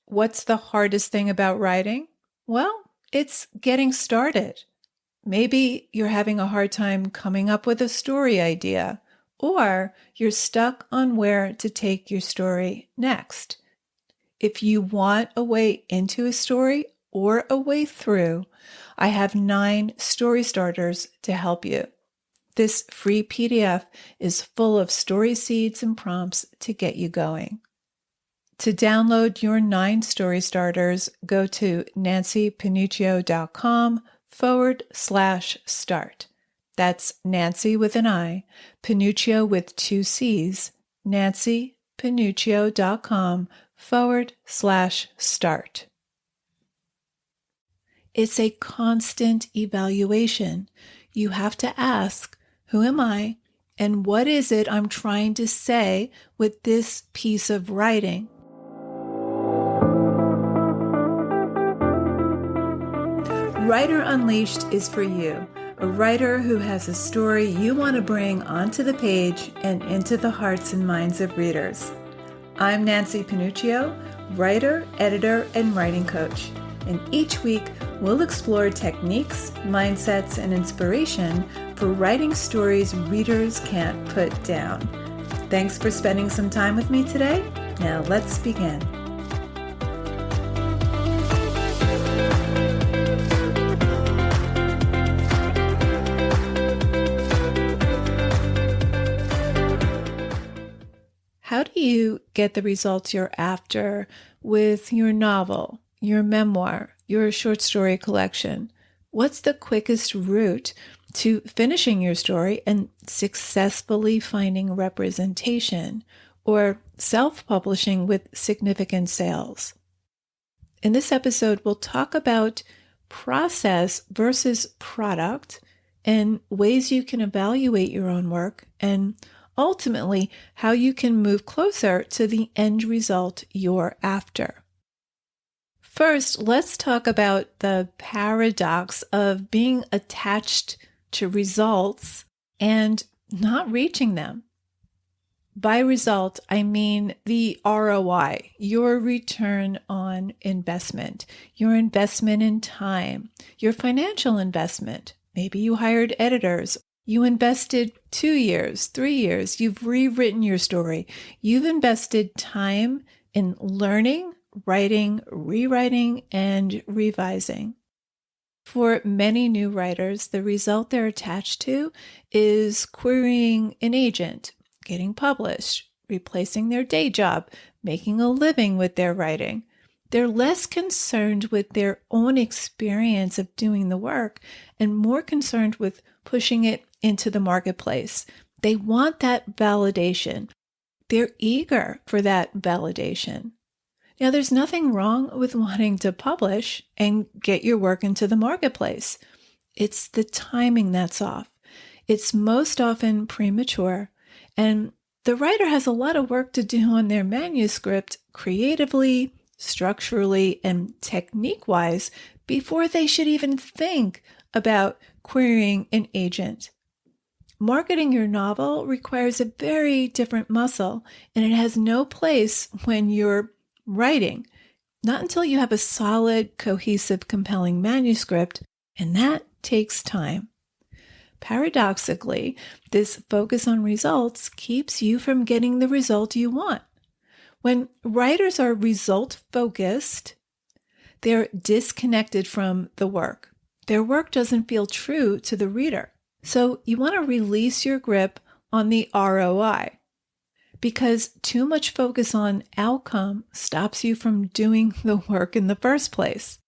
What's the hardest thing about writing? Well, it's getting started. Maybe you're having a hard time coming up with a story idea, or you're stuck on where to take your story next. If you want a way into a story or a way through, I have 9 story starters to help you. This free PDF is full of story seeds and prompts to get you going. To download your 9 story starters, go to nancypanuccio.com/start. That's Nancy with an I, Panuccio with 2 C's, nancypanuccio.com/start. It's a constant evaluation. You have to ask, who am I, and what is it I'm trying to say with this piece of writing? Writer Unleashed is for you, a writer who has a story you want to bring onto the page and into the hearts and minds of readers. I'm Nancy Panuccio, writer, editor, and writing coach. And each week, we'll explore techniques, mindsets, and inspiration for writing stories readers can't put down. Thanks for spending some time with me today. Now let's begin. How do you get the results you're after with your novel, your memoir, your short story collection? What's the quickest route to finishing your story and successfully finding representation or self-publishing with significant sales? In this episode, we'll talk about process versus product and ways you can evaluate your own work, and ultimately how you can move closer to the end result you're after. First, let's talk about the paradox of being attached to results and not reaching them. By result, I mean the ROI, your return on investment, your investment in time, your financial investment. Maybe you hired editors. You invested 2 years, 3 years. You've rewritten your story. You've invested time in learning, writing, rewriting, and revising. For many new writers, the result they're attached to is querying an agent, getting published, replacing their day job, making a living with their writing. They're less concerned with their own experience of doing the work and more concerned with pushing it into the marketplace. They want that validation. They're eager for that validation. Now, there's nothing wrong with wanting to publish and get your work into the marketplace. It's the timing that's off. It's most often premature, and the writer has a lot of work to do on their manuscript creatively, structurally, and technique-wise before they should even think about querying an agent. Marketing your novel requires a very different muscle, and it has no place when you're writing, not until you have a solid, cohesive, compelling manuscript, and that takes time. Paradoxically, this focus on results keeps you from getting the result you want. When writers are result-focused, they're disconnected from the work. Their work doesn't feel true to the reader. So you want to release your grip on the ROI, because too much focus on outcome stops you from doing the work in the first place,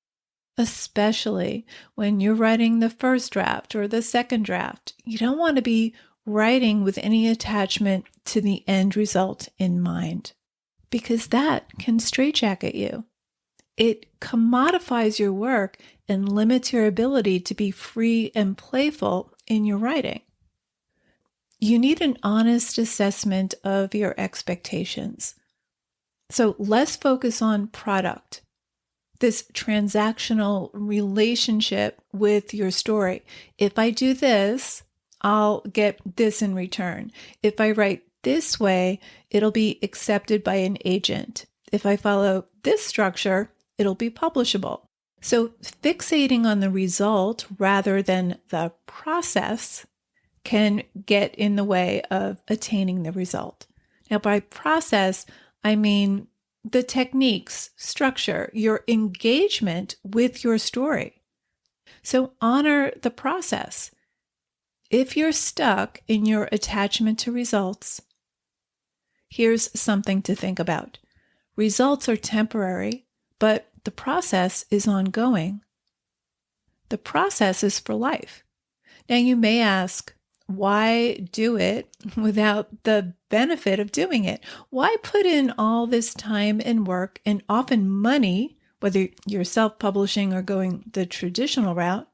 especially when you're writing the first draft or the second draft. You don't want to be writing with any attachment to the end result in mind, because that can straitjacket you. It commodifies your work and limits your ability to be free and playful in your writing. You need an honest assessment of your expectations. So less focus on product, this transactional relationship with your story. If I do this, I'll get this in return. If I write this way, it'll be accepted by an agent. If I follow this structure, it'll be publishable. So fixating on the result rather than the process can get in the way of attaining the result. Now, by process, I mean the techniques, structure, your engagement with your story. So honor the process. If you're stuck in your attachment to results, here's something to think about. Results are temporary, but the process is ongoing. The process is for life. Now, you may ask, why do it without the benefit of doing it? Why put in all this time and work and often money, whether you're self-publishing or going the traditional route?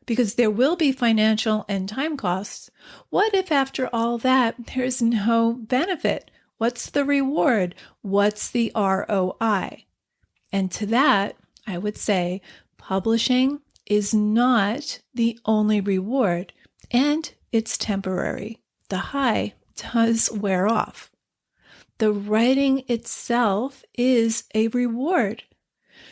Because there will be financial and time costs. What if after all that, there's no benefit? What's the reward? What's the ROI? And to that, I would say publishing is not the only reward, and it's temporary. The high does wear off. The writing itself is a reward.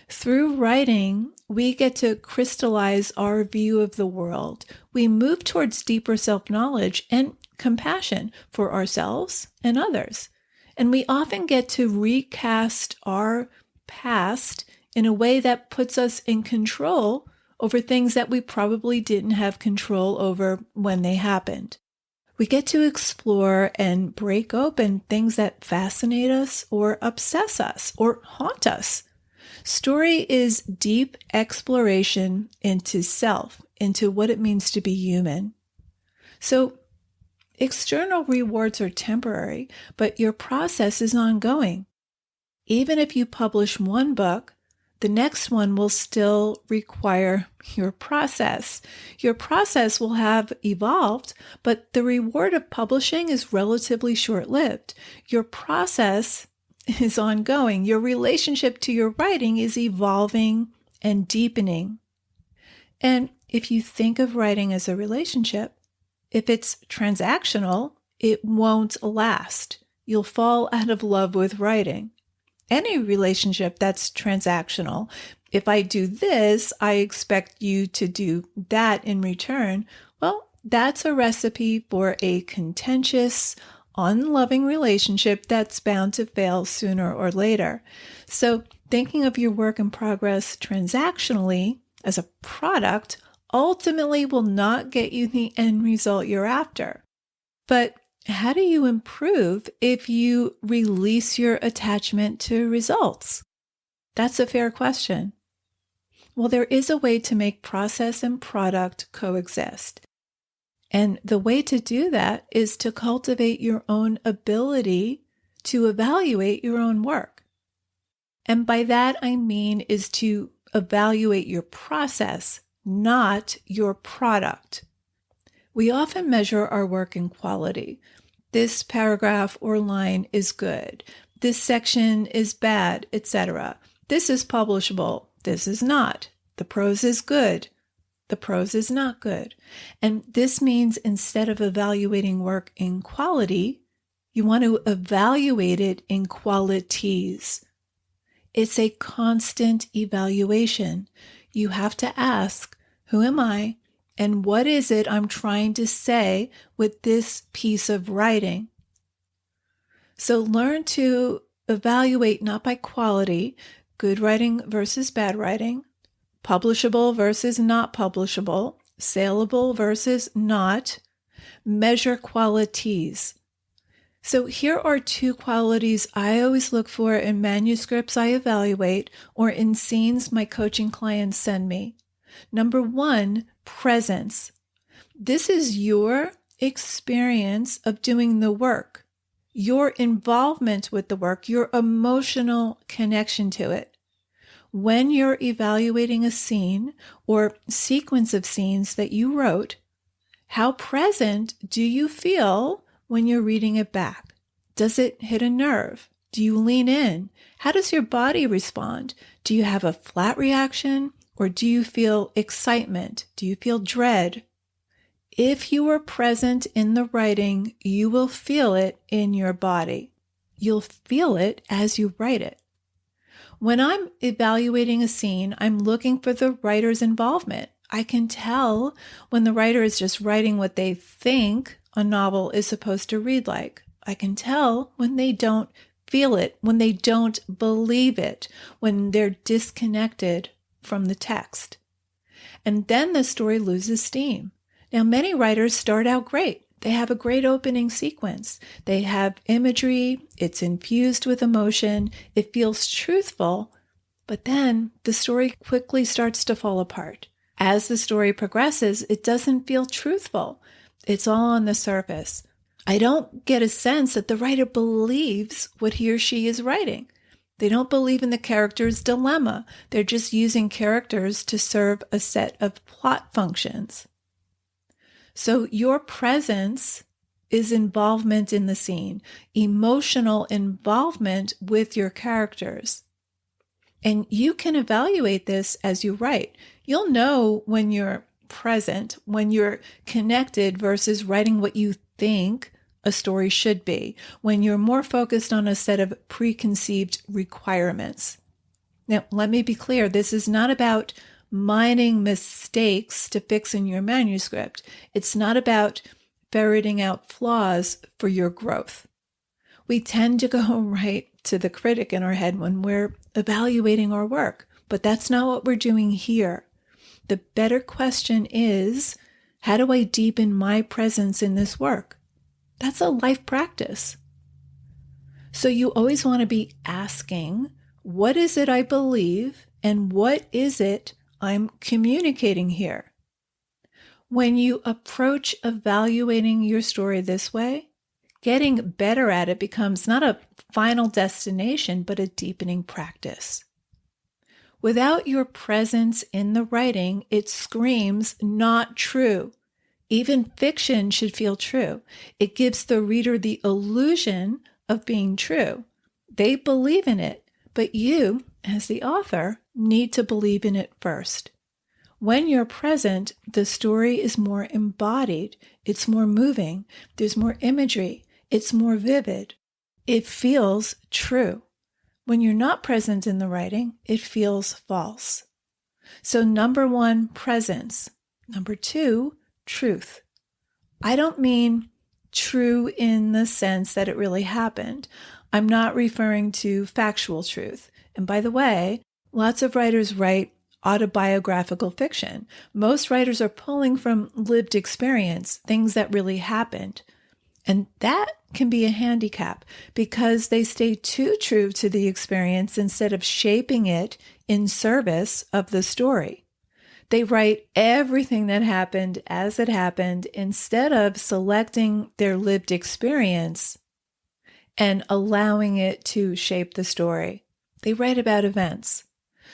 Through writing, we get to crystallize our view of the world. We move towards deeper self-knowledge and compassion for ourselves and others. And we often get to recast our past in a way that puts us in control over things that we probably didn't have control over when they happened. We get to explore and break open things that fascinate us or obsess us or haunt us. Story is deep exploration into self, into what it means to be human. So external rewards are temporary, but your process is ongoing. Even if you publish one book, the next one will still require your process. Your process will have evolved, but the reward of publishing is relatively short-lived. Your process is ongoing. Your relationship to your writing is evolving and deepening. And if you think of writing as a relationship, if it's transactional, it won't last. You'll fall out of love with writing. Any relationship that's transactional, if I do this, I expect you to do that in return. Well, that's a recipe for a contentious, unloving relationship that's bound to fail sooner or later. So thinking of your work in progress transactionally as a product ultimately will not get you the end result you're after. But how do you improve if you release your attachment to results? That's a fair question. Well, there is a way to make process and product coexist. And the way to do that is to cultivate your own ability to evaluate your own work. And by that, I mean is to evaluate your process, not your product. We often measure our work in quality. This paragraph or line is good. This section is bad, etc. This is publishable. This is not. The prose is good. The prose is not good. And this means instead of evaluating work in quality, you want to evaluate it in qualities. It's a constant evaluation. You have to ask, who am I? And what is it I'm trying to say with this piece of writing? So learn to evaluate not by quality, good writing versus bad writing, publishable versus not publishable, saleable versus not, measure qualities. So here are two qualities I always look for in manuscripts I evaluate or in scenes my coaching clients send me. Number one, presence. This is your experience of doing the work, your involvement with the work, your emotional connection to it. When you're evaluating a scene or sequence of scenes that you wrote, how present do you feel when you're reading it back? Does it hit a nerve? Do you lean in? How does your body respond? Do you have a flat reaction? Or do you feel excitement? Do you feel dread? If you are present in the writing, you will feel it in your body. You'll feel it as you write it. When I'm evaluating a scene, I'm looking for the writer's involvement. I can tell when the writer is just writing what they think a novel is supposed to read like. I can tell when they don't feel it, when they don't believe it, when they're disconnected from the text. And then the story loses steam. Now, many writers start out great. They have a great opening sequence. They have imagery. It's infused with emotion. It feels truthful. But then the story quickly starts to fall apart. As the story progresses, it doesn't feel truthful. It's all on the surface. I don't get a sense that the writer believes what he or she is writing. They don't believe in the character's dilemma. They're just using characters to serve a set of plot functions. So your presence is involvement in the scene, emotional involvement with your characters. And you can evaluate this as you write. You'll know when you're present, when you're connected versus writing what you think a story should be, when you're more focused on a set of preconceived requirements. Now, let me be clear. This is not about mining mistakes to fix in your manuscript. It's not about ferreting out flaws for your growth. We tend to go right to the critic in our head when we're evaluating our work, but that's not what we're doing here. The better question is, how do I deepen my presence in this work? That's a life practice. So you always want to be asking, what is it I believe and what is it I'm communicating here? When you approach evaluating your story this way, getting better at it becomes not a final destination, but a deepening practice. Without your presence in the writing, it screams not true. Even fiction should feel true. It gives the reader the illusion of being true. They believe in it, but you, as the author, need to believe in it first. When you're present, the story is more embodied. It's more moving. There's more imagery. It's more vivid. It feels true. When you're not present in the writing, it feels false. So 1, presence. 2, truth. I don't mean true in the sense that it really happened. I'm not referring to factual truth. And by the way, lots of writers write autobiographical fiction. Most writers are pulling from lived experience, things that really happened. And that can be a handicap because they stay too true to the experience instead of shaping it in service of the story. They write everything that happened as it happened instead of selecting their lived experience and allowing it to shape the story. They write about events.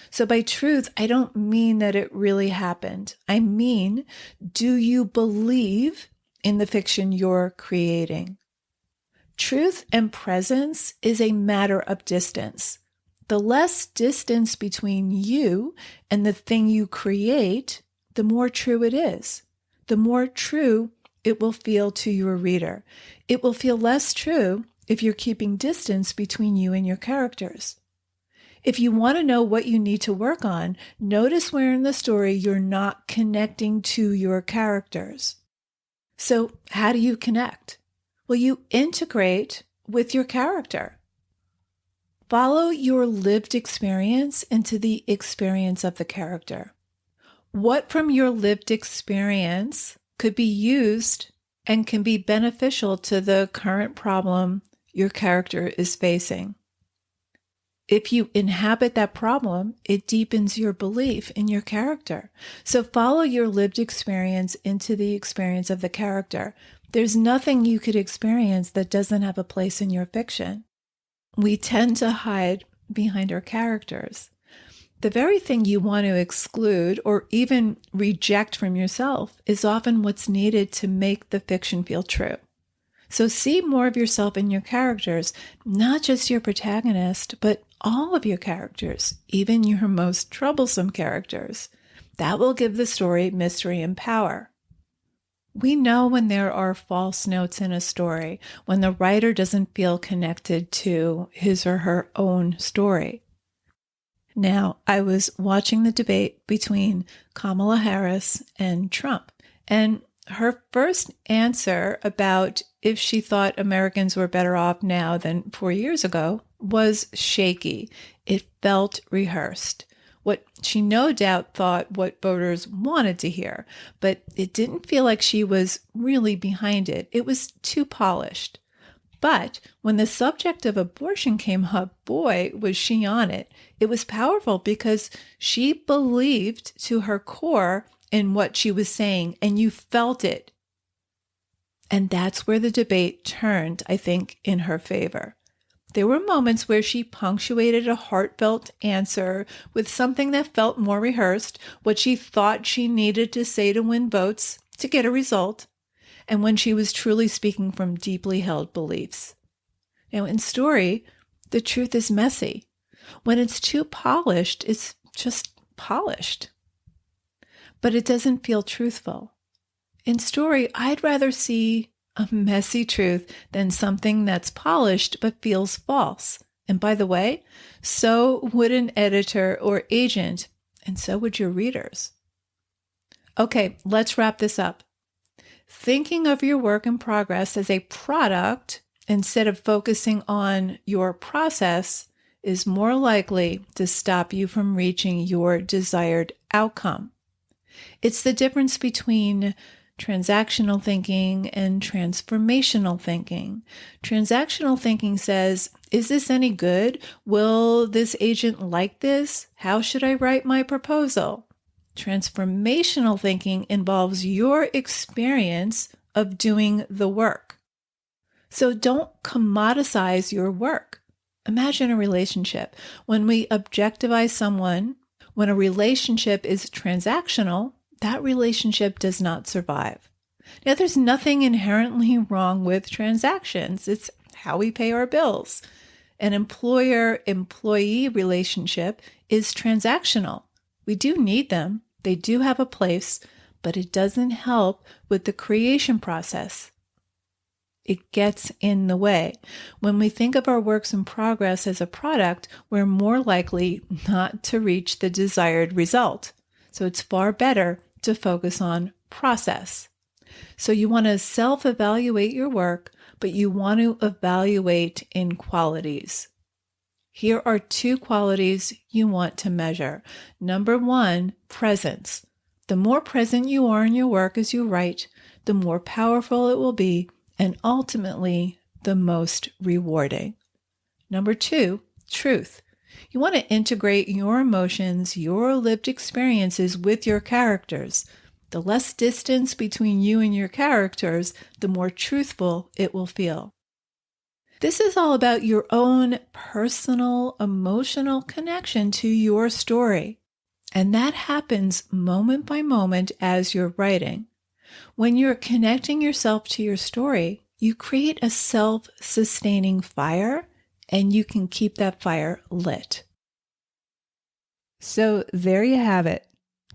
So by truth, I don't mean that it really happened. I mean, do you believe in the fiction you're creating? Truth and presence is a matter of distance. The less distance between you and the thing you create, the more true it is. The more true it will feel to your reader. It will feel less true if you're keeping distance between you and your characters. If you want to know what you need to work on, notice where in the story you're not connecting to your characters. So how do you connect? Well, you integrate with your character. Follow your lived experience into the experience of the character. What from your lived experience could be used and can be beneficial to the current problem your character is facing? If you inhabit that problem, it deepens your belief in your character. So follow your lived experience into the experience of the character. There's nothing you could experience that doesn't have a place in your fiction. We tend to hide behind our characters. The very thing you want to exclude or even reject from yourself is often what's needed to make the fiction feel true. So see more of yourself in your characters, not just your protagonist, but all of your characters, even your most troublesome characters. That will give the story mystery and power. We know when there are false notes in a story, when the writer doesn't feel connected to his or her own story. Now, I was watching the debate between Kamala Harris and Trump, and her first answer about if she thought Americans were better off now than 4 years ago was shaky. It felt rehearsed. What she no doubt thought what voters wanted to hear, but it didn't feel like she was really behind it. It was too polished. But when the subject of abortion came up, boy, was she on it. It was powerful because she believed to her core in what she was saying, and you felt it. And that's where the debate turned, I think, in her favor. There were moments where she punctuated a heartfelt answer with something that felt more rehearsed, what she thought she needed to say to win votes, to get a result, and when she was truly speaking from deeply held beliefs. Now, in story, the truth is messy. When it's too polished, it's just polished. But it doesn't feel truthful. In story, I'd rather see a messy truth than something that's polished but feels false. And by the way, so would an editor or agent, and so would your readers. Okay, let's wrap this up. Thinking of your work in progress as a product instead of focusing on your process is more likely to stop you from reaching your desired outcome. It's the difference between transactional thinking and transformational thinking. Transactional thinking says, is this any good? Will this agent like this? How should I write my proposal? Transformational thinking involves your experience of doing the work. So don't commoditize your work. Imagine a relationship. When we objectivize someone, when a relationship is transactional, that relationship does not survive. Now, there's nothing inherently wrong with transactions. It's how we pay our bills. An employer-employee relationship is transactional. We do need them. They do have a place, but it doesn't help with the creation process. It gets in the way. When we think of our works in progress as a product, we're more likely not to reach the desired result. So it's far better to focus on process. So you want to self-evaluate your work, but you want to evaluate in qualities. Here are 2 qualities you want to measure. Number 1, presence. The more present you are in your work as you write, the more powerful it will be, and ultimately, the most rewarding. Number 2, truth. You want to integrate your emotions, your lived experiences with your characters. The less distance between you and your characters, the more truthful it will feel. This is all about your own personal, emotional connection to your story. And that happens moment by moment as you're writing. When you're connecting yourself to your story, you create a self-sustaining fire, and you can keep that fire lit. So there you have it.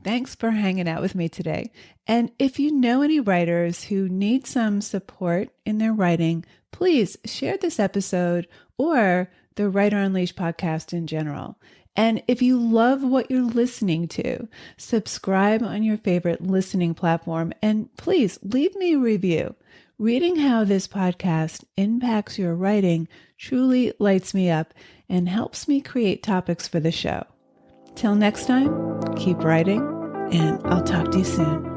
Thanks for hanging out with me today. And if you know any writers who need some support in their writing, please share this episode or the Writer Unleashed podcast in general. And if you love what you're listening to, subscribe on your favorite listening platform and please leave me a review. Reading how this podcast impacts your writing truly lights me up and helps me create topics for the show. Till next time, keep writing, and I'll talk to you soon.